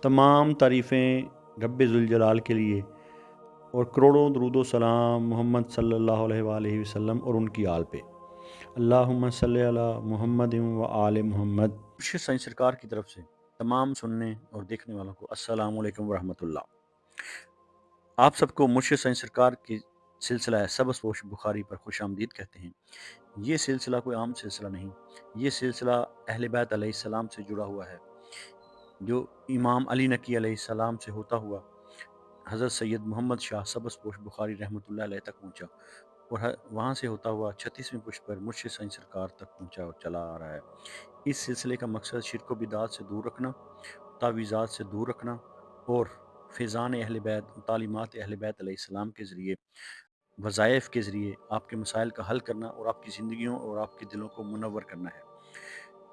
तमाम तारीफ़ें रब्बे ज़ुल के लिए और करोड़ों दरूद व सलाम मोहम्मद सल्लल्लाहु अलैहि वसल्लम और उनकी आल पे। अल्लाहुम्मा सल्ली अला मुहम्मद व आले मोहम्मद। मुर्शिद साईं सरकार की तरफ से तमाम सुनने और देखने वालों को अस्सलामु अलैकुम व रहमतुल्लाह। आप सबको मुर्शिद साईं सरकार की सिलसिला सबज़पोश बुखारी पर खुश आमदीद कहते हैं। ये सिलसिला कोई आम सिलसिला नहीं, ये सिलसिला अहले बैत अलैहिस्सलाम से जुड़ा हुआ है, जो इमाम अली नकी अलैहिस्सलाम से होता हुआ हज़रत सैयद मोहम्मद शाह सबज़पोश बुखारी रहमतुल्लाह अलैह तक पहुँचा और वहाँ से होता हुआ 36वीं पुष्प पर मुर्शिद साईं सरकार तक पहुँचा और चला आ रहा है। इस सिलसिले का मकसद शिर्क व बिदात से दूर रखना, तावीज़ात से दूर रखना और फ़ैज़ान अहले बैत, तालीमात अहले बैत अलैहिस्सलाम के ज़रिए, वज़ाइफ़ के ज़रिए आपके मसाइल का हल करना और आपकी ज़िंदगियों और आपके दिलों को मुनव्वर करना है।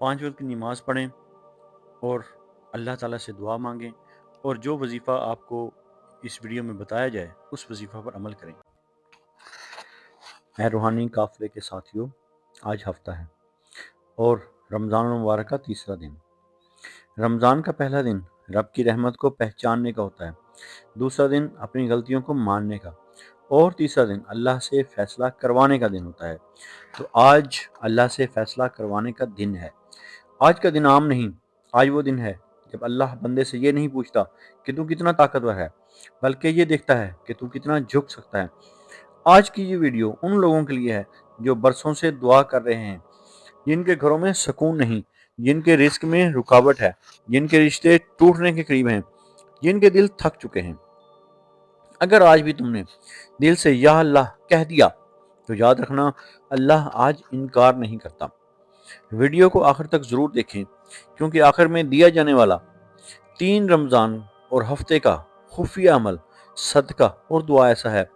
5 वक्त की नमाज़ पढ़ें और अल्लाह ताला से दुआ मांगें और जो वजीफ़ा आपको इस वीडियो में बताया जाए उस वजीफ़ा पर अमल करें। मैं रूहानी काफ़िले के साथियों, आज हफ्ता है और रमज़ान मुबारक का तीसरा दिन। रमज़ान का पहला दिन रब की रहमत को पहचानने का होता है, दूसरा दिन अपनी गलतियों को मानने का और तीसरा दिन अल्लाह से फ़ैसला करवाने का दिन होता है। तो आज अल्लाह से फ़ैसला करवाने का दिन है। आज का दिन आम नहीं, आज वो दिन है जब अल्लाह बंदे से ये नहीं पूछता कि तू कितना ताकतवर है, बल्कि ये देखता है कि तू कितना झुक सकता है। आज की ये वीडियो उन लोगों के लिए है जो बरसों से दुआ कर रहे हैं, जिनके घरों में सुकून नहीं, जिनके रिस्क में रुकावट है, जिनके रिश्ते टूटने के करीब हैं, जिनके दिल थक चुके हैं। अगर आज भी तुमने दिल से या अल्लाह कह दिया तो याद रखना, अल्लाह आज इनकार नहीं करता। वीडियो को आखिर तक ज़रूर देखें, क्योंकि आखिर में दिया जाने वाला 3 रमज़ान और हफ्ते का खुफिया अमल, सदका और दुआ ऐसा है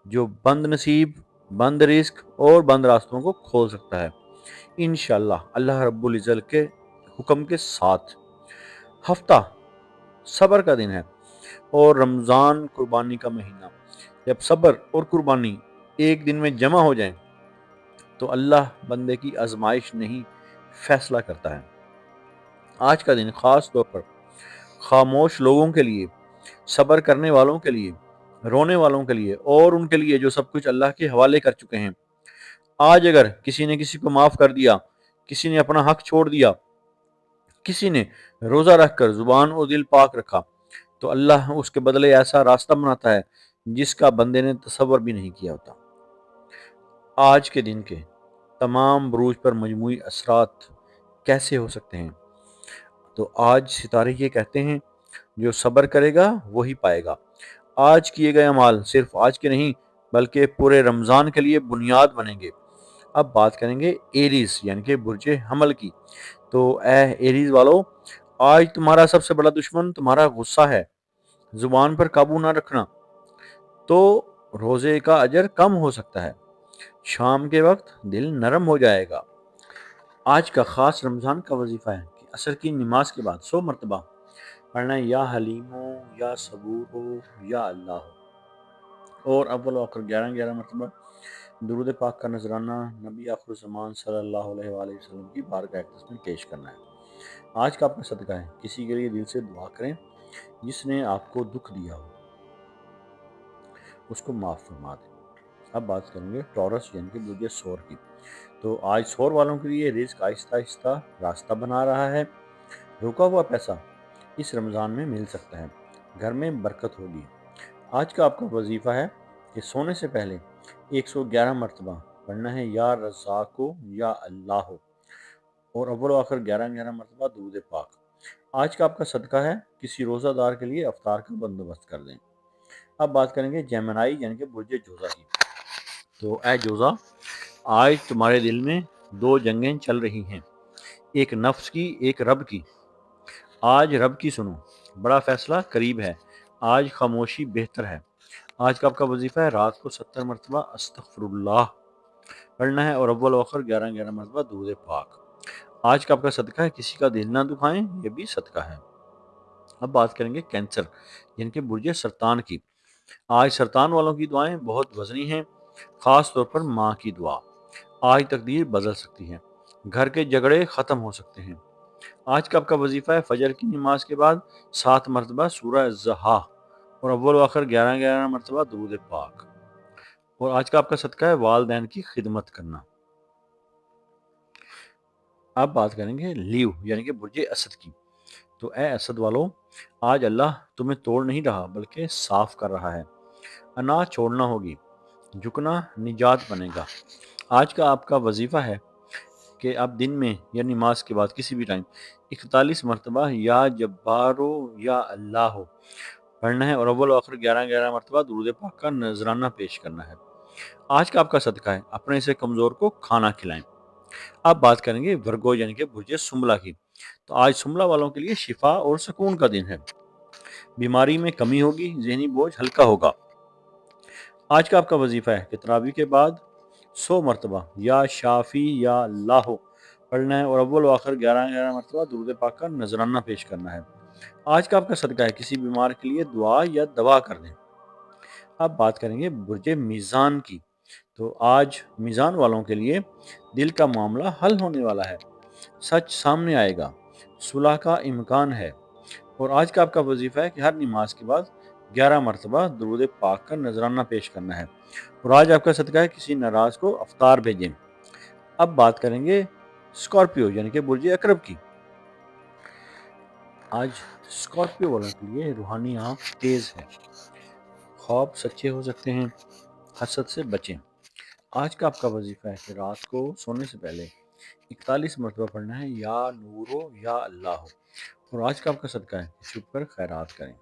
जो बंद नसीब, बंद रिस्क और बंद रास्तों को खोल सकता है इंशाअल्लाह अल्लाह रब्बुल इज़्ज़त के हुक्म के साथ। हफ्ता सब्र का दिन है और रमज़ान कुर्बानी का महीना। जब सब्र और कुर्बानी एक दिन में जमा हो जाएं तो अल्लाह बंदे की आजमाइश नहीं, फैसला करता है। आज का दिन ख़ास तौर पर खामोश लोगों के लिए, सब्र करने वालों के लिए, रोने वालों के लिए और उनके लिए जो सब कुछ अल्लाह के हवाले कर चुके हैं। आज अगर किसी ने किसी को माफ़ कर दिया, किसी ने अपना हक छोड़ दिया, किसी ने रोज़ा रखकर ज़ुबान और दिल पाक रखा, तो अल्लाह उसके बदले ऐसा रास्ता बनाता है जिसका बंदे ने तसव्वुर भी नहीं किया होता। आज के दिन के तमाम बुरूज पर मजमूई असरात कैसे हो सकते हैं? तो आज सितारे ये कहते हैं, जो सब्र करेगा वही पाएगा। आज किए गए अमाल सिर्फ आज के नहीं, बल्कि पूरे रमज़ान के लिए बुनियाद बनेंगे। अब बात करेंगे एरीज़ यानी कि बुर्जे हमल की। तो ए एरीज़ वालों, आज तुम्हारा सबसे बड़ा दुश्मन तुम्हारा गुस्सा है। ज़ुबान पर काबू ना रखना तो रोज़े का अजर कम हो सकता है। शाम के वक्त दिल नरम हो जाएगा। आज का ख़ास रमज़ान का वजीफ़ा है कि असर की नमाज के बाद 100 मरतबा पढ़ना है, या हलीमो, या सबूरो, या अल्लाह हो। और अव्वल आखिर 11-11 मरतबा दुरूद पाक का नजराना नबी आखिर ज़मान सल्लल्लाहु अलैहि वसल्लम की बारगाह अक़दस में पेश करना है। आज का अपना सदका है, किसी के लिए दिल से दुआ करें जिसने आपको दुख दिया हो, उसको माफ़ फरमा दें। अब बात करेंगे टॉरस यानी कि बुर्ज सौर की। तो आज सौर वालों के लिए रिस्क आहिस्ता आहिस्ता रास्ता बना रहा है। रुका हुआ पैसा इस रमज़ान में मिल सकता है, घर में बरकत होगी। आज का आपका वजीफ़ा है कि सोने से पहले 111 मरतबा पढ़ना है, या रज़ाको, या अल्लाह हो। और अव्वल आखिर 11-11 मरतबा दुरूद पाक। आज का आपका सदका है, किसी रोज़ादार के लिए अफ्तार का बंदोबस्त कर दें। अब बात करेंगे जेमिनी यानी कि बुर्ज जोज़ा की। तो ए जोज़ा, आज तुम्हारे दिल में 2 जंगें चल रही हैं, एक नफ्स की, एक रब की। आज रब की सुनो, बड़ा फैसला करीब है। आज खामोशी बेहतर है। आज का आपका वजीफ़ा है, रात को 70 मरतबा अस्तग़फिरुल्लाह पढ़ना है और अव्वल आखिर 11-11 मरतबा दुरूद पाक। आज का आपका सदका है, किसी का दिल ना दुखाएं, ये भी सदका है। अब बात करेंगे कैंसर यानी कि बुर्ज सरतान की। आज सरतान वालों की दुआएं बहुत वजनी हैं, ख़ास तौर पर माँ की दुआ। आज तकदीर बदल सकती है, घर के झगड़े ख़त्म हो सकते हैं। آج کا آپ کا وظیفہ ہے فجر کی نماز کے بعد 7 مرتبہ سورہ زحا اور اول و آخر 11 مرتبہ درود پاک، اور آج کا آپ کا صدقہ ہے والدین کی خدمت کرنا۔ اب بات کریں گے لیو یعنی کہ برج اسد کی۔ تو اے اسد والو، آج اللہ تمہیں توڑ نہیں رہا بلکہ صاف کر رہا ہے۔ انا چھوڑنا ہوگی، جھکنا نجات بنے گا۔ آج کا آپ کا وظیفہ ہے کہ آپ دن میں یا نماز کے بعد کسی بھی ٹائم 41 مرتبہ یا جبارو یا اللہ ہو پڑھنا ہے، اور اول و آخر 11 مرتبہ درود پاک کا نذرانہ پیش کرنا ہے۔ آج کا آپ کا صدقہ ہے اپنے سے کمزور کو کھانا کھلائیں۔ اب بات کریں گے ورگو یعنی کہ برج سمبلا کی۔ تو آج سمبلا والوں کے لیے شفا اور سکون کا دن ہے، بیماری میں کمی ہوگی، ذہنی بوجھ ہلکا ہوگا۔ آج کا آپ کا وظیفہ ہے کہ تراویح کے بعد 100 مرتبہ یا شافی یا اللہ پڑھنا ہے، اور اول و آخر 11 مرتبہ درود پاک کا نذرانہ پیش کرنا ہے۔ آج کا آپ کا صدقہ ہے کسی بیمار کے لیے دعا یا دوا کر دیں۔ اب بات کریں گے برج میزان کی۔ تو آج میزان والوں کے لیے دل کا معاملہ حل ہونے والا ہے، سچ سامنے آئے گا، صلح کا امکان ہے، اور آج کا آپ کا وظیفہ ہے کہ ہر نماز کے بعد 11 مرتبہ درود پاک کا نذرانہ پیش کرنا ہے، اور آج آپ کا صدقہ ہے کسی ناراض کو افطار بھیجیں۔ اب بات کریں گے اسکارپیو یعنی کہ برج اکرب کی۔ آج اسکارپیو والوں کے لیے روحانی آنکھ تیز ہے، خواب سچے ہو سکتے ہیں، حسد سے بچیں۔ آج کا آپ کا وظیفہ ہے کہ رات کو سونے سے پہلے 41 مرتبہ پڑھنا ہے یا نورو یا اللہ ہو، اور آج کا آپ کا صدقہ ہے چھپ کر خیرات کریں۔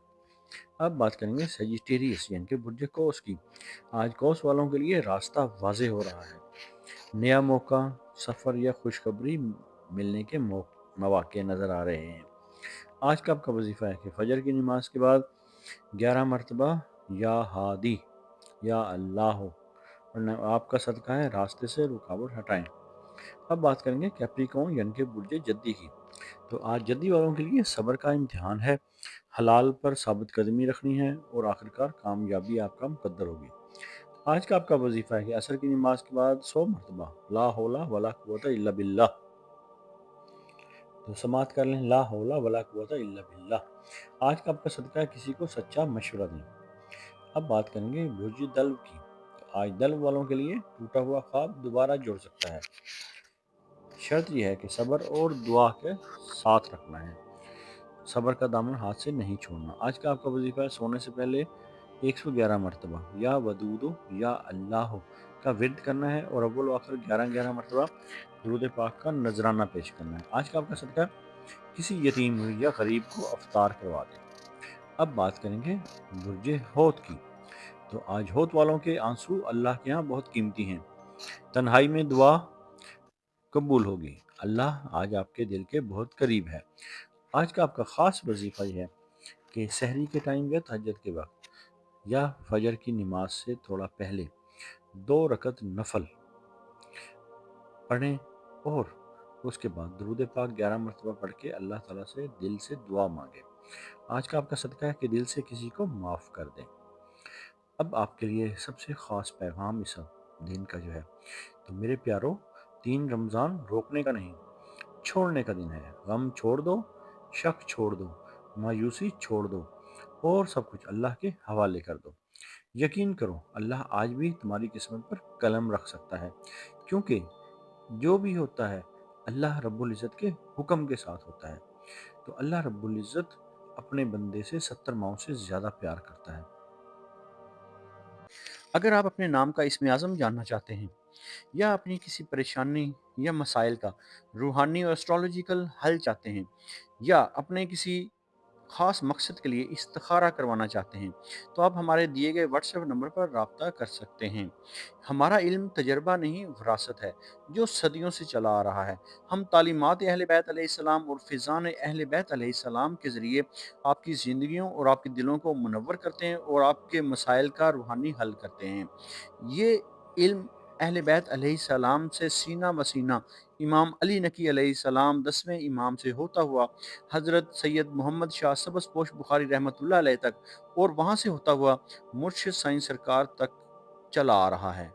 اب بات کریں گے سیجیٹیریس یعنی کہ برج کوس کی۔ آج کوس والوں کے لیے راستہ واضح ہو رہا ہے، نیا موقع، سفر یا خوشخبری ملنے کے مواقع نظر آ رہے ہیں۔ آج کا آپ کا وظیفہ ہے کہ فجر کی نماز کے بعد 11 مرتبہ یا ہادی یا اللہ ہو، اور آپ کا صدقہ ہے راستے سے رکاوٹ ہٹائیں۔ اب بات کریں گے کیپریکون یعنی کہ برج جدی کی۔ تو آج جدی والوں کے لیے صبر کا امتحان ہے، حلال پر ثابت قدمی رکھنی ہے، اور آخرکار کامیابی آپ کا مقدر ہوگی۔ آج کا آپ کا وظیفہ ہے کہ عصر کی نماز کے بعد 100 مرتبہ لا حول ولا قوت الا باللہ۔ تو سماعت کر لیں، لا حول ولا قوت الا باللہ۔ آج کا آپ کا صدقہ ہے کسی کو سچا مشورہ دیں۔ اب بات کریں گے برج دلو کی۔ آج دلو والوں کے لیے ٹوٹا ہوا خواب دوبارہ جڑ سکتا ہے، شرط یہ ہے کہ صبر اور دعا کے ساتھ رکھنا ہے، صبر کا دامن ہاتھ سے نہیں چھوڑنا۔ آج کا آپ کا وظیفہ ہے سونے سے پہلے 111 مرتبہ یا ودودو یا اللہ کا ورد کرنا ہے، اور اول و آخر 11 مرتبہ درود پاک کا نذرانہ پیش کرنا ہے۔ آج کا آپ کا صدقہ کسی یتیم یا غریب کو افطار کروا دیں۔ اب بات کریں گے برج ہوت کی۔ تو آج ہوت والوں کے آنسو اللہ کے ہاں بہت قیمتی ہیں، تنہائی میں دعا قبول ہوگی، اللہ آج آپ کے دل کے بہت قریب ہے۔ آج کا آپ کا خاص وظیفہ یہ ہے کہ سحری کے ٹائم یا تہجد کے وقت یا فجر کی نماز سے تھوڑا پہلے 2 رکعت نفل پڑھیں، اور اس کے بعد درود پاک 11 مرتبہ پڑھ کے اللہ تعالیٰ سے دل سے دعا مانگیں۔ آج کا آپ کا صدقہ ہے کہ دل سے کسی کو معاف کر دیں۔ اب آپ کے لیے سب سے خاص پیغام اس دن کا جو ہے، تو میرے پیارو، 3 رمضان روکنے کا نہیں، چھوڑنے کا دن ہے۔ غم چھوڑ دو، شک چھوڑ دو، مایوسی چھوڑ دو، اور سب کچھ اللہ کے حوالے کر دو۔ یقین کرو اللہ آج بھی تمہاری قسمت پر قلم رکھ سکتا ہے، کیونکہ جو بھی ہوتا ہے اللہ رب العزت کے حکم کے ساتھ ہوتا ہے۔ تو اللہ رب العزت اپنے بندے سے 70 ماؤں سے زیادہ پیار کرتا ہے۔ اگر آپ اپنے نام کا اسم اعظم جاننا چاہتے ہیں، یا اپنی کسی پریشانی یا مسائل کا روحانی اور اسٹرالوجیکل حل چاہتے ہیں، یا اپنے کسی خاص مقصد کے لیے استخارہ کروانا چاہتے ہیں، تو آپ ہمارے دیے گئے واٹس ایپ نمبر پر رابطہ کر سکتے ہیں۔ ہمارا علم تجربہ نہیں، وراثت ہے جو صدیوں سے چلا آ رہا ہے۔ ہم تعلیمات اہل بیت علیہ السلام اور فیضان اہل بیت علیہ السلام کے ذریعے آپ کی زندگیوں اور آپ کے دلوں کو منور کرتے ہیں، اور آپ کے مسائل کا روحانی حل کرتے ہیں۔ یہ علم اہل بیت علیہ السلام سے سینہ بسینہ امام علی نقی علیہ السلام 10ویں امام سے ہوتا ہوا حضرت سید محمد شاہ سبز پوش بخاری رحمۃ اللہ علیہ تک، اور وہاں سے ہوتا ہوا مرشد سائنس سرکار تک چلا آ رہا ہے۔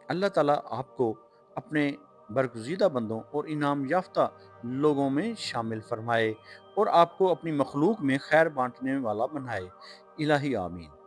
اللہ تعالیٰ آپ کو اپنے برگزیدہ بندوں اور انعام یافتہ لوگوں میں شامل فرمائے اور آپ کو اپنی مخلوق میں خیر بانٹنے والا بنائے۔ الہی آمین۔